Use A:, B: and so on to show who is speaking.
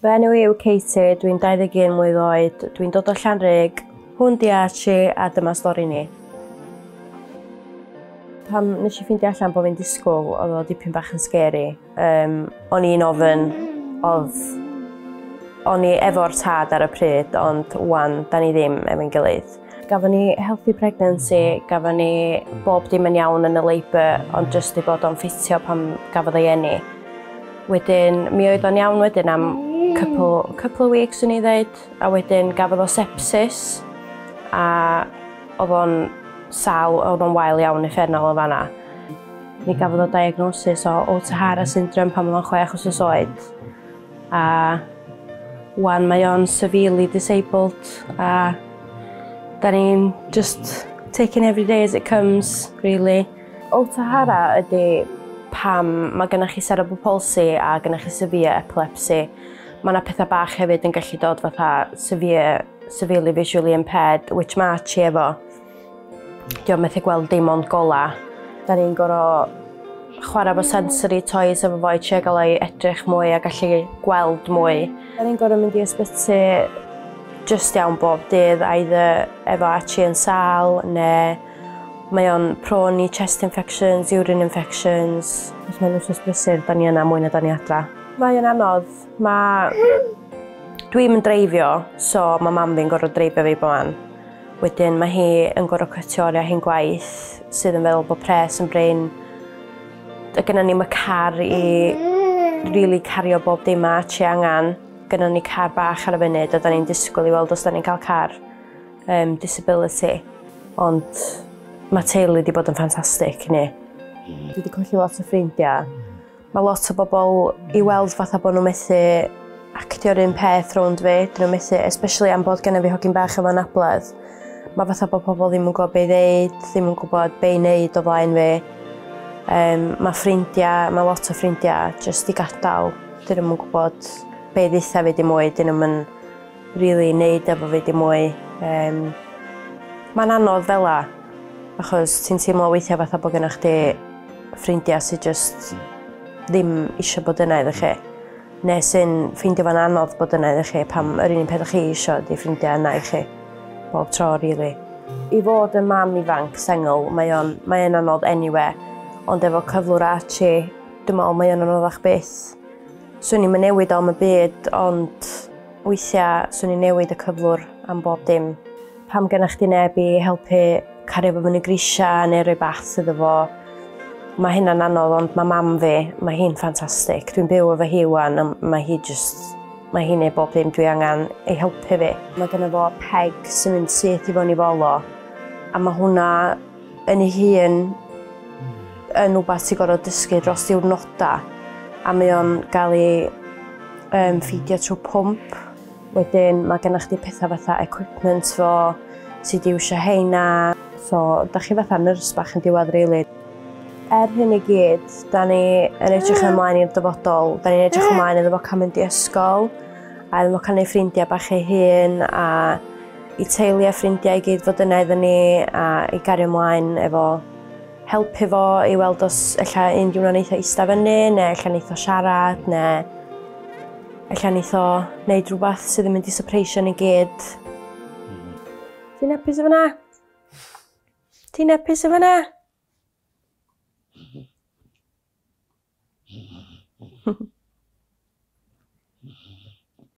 A: Fy enw i yw Katie, dwi'n 21 mlwydd oed, dwi'n dod o Lanrug, hwn di Archie a dyma stori ni. Pam nes i ffeindio allan bod fi'n disgwyl, oedd o dipyn bach yn scary. O'n i'n ofyn, o'n i efo'r tad ar y pryd, ond wan, da ni ddim efo'n gilydd. Gafon ni healthy pregnancy, gafon ni bob dim yn iawn yn y labour, ond jyst i bod o'n ffitio pam gafodd ei eni. Wedyn, mi oedd o'n iawn wedyn am couple of weeks o'n i ddeud, a wedyn gafodd o sepsis, a oedd o'n sal, oedd o'n wael iawn effernol o fanna. Mi gafodd o diagnosis o Ohtahara syndrome pan oedd o'n 6 wsos oed. A wan mae o'n severely disabled, a da ni'n just taking every day as it comes, really. Ohtahara ydy pam mae gennych chi cerebral palsy a gennych chi severe epilepsy. Mae yna pethau bach hefyd yn gallu dod fatha severely visually impaired, which mae Archie efo. Diolch methu gweld dim ond gola. Da ni'n gorfod chwarae efo sensory toys efo fo i trio gael ei edrych mwy a gallu gweld mwy. Da ni'n gorfod mynd i ysbyty just iawn bob dydd, either efo Archie yn sal, neu mae o'n prone i chest infections, urine infections. Os mae'n wrth brysur, da ni yna mwy na da ni adra. Mae o'n anodd. Dwi'n yn dreifio, so mae mam fi'n gorfod dreifio fi bob. Wedyn mae hi yn gorfod cytio oriau hi'n gwaith, sydd yn feddwl bod pres yn brin. Gynna ni mae car i really cario bob dim a Archie angan. Gynna ni car bach ar y funud, a da ni'n disgwyl i weld os da ni'n cael car disability. Ond mae teulu wedi bod yn ffantastig i ni. Dwi wedi colli lot o ffrindiau. Mae lot o bobl i weld fatha bod nhw'n methu actio'r un peth rownd fi. Dyn nhw'n methu, especially am bod gennym fi hogyn bach efo anabledd. Mae fatha bod pobl ddim yn gwybod be i ddeud, ddim yn gwybod be i wneud o flaen fi. Mae ffrindiau, mae lot o ffrindiau jyst i gadael. Dyn nhw'n gwybod be ddeitha fi di mwy, dyn nhw'n really wneud efo fi di mwy. Mae'n anodd fela, achos ti'n teimlo weithiau fatha bod gennych chdi ffrindiau sydd jyst ddim eisiau bod yna iddo chi. Neu sy'n ffeindio fo'n anodd bod yna iddo chi pam yr unig peth chi eisiau di ffrindiau yna i chi. Bob tro, really. I fod yn mam ifanc, sengl, mae'n anodd anyway. Ond efo cyflwr Archie, dwi'n meddwl mae'n anoddach byth. Swn i'n newid o am y byd, ond weithiau swn i'n newid y cyflwr am bob dim. Pam gennych chdi neb i helpu cario fo fyny grisia neu rhoi bath iddo fo. Mae hynna'n anodd, ond mae mam fi, mae hi'n ffantastig. Dwi'n byw efo hi wan, a mae hi'n neud bob dim dwi angen ei helpu fi. Mae genna fo peg sy'n mynd syth i fewn i folo, a mae hwnna yn ei hun yn rhywbeth sy'n gorfod dysgu dros diwrnodau. A mae o'n gael ei ffidio trwy pwmp. Wedyn mae gennych chdi pethau fatha equipment fo sydd i iwsio heina. So, da chi fatha nyrs bach yn diwedd, rili. Hyn i gyd, da ni yn edrych ymlaen i'r dyfodol. Da ni'n edrych ymlaen iddo fo cael mynd i ysgol, a iddo fo cael ei ffrindiau bach ei hun, a i teulu a ffrindiau i gyd fod yna iddo ni, a i gario ymlaen efo helpu fo i weld os ella un diwrnod neith o ista fyny, neu ella neith o siarad, neu ella neith o wneud rhywbeth sydd yn mynd i surpreisio ni gyd. Ti'n hapus efo 'na? Ti'n hapus efo 'na?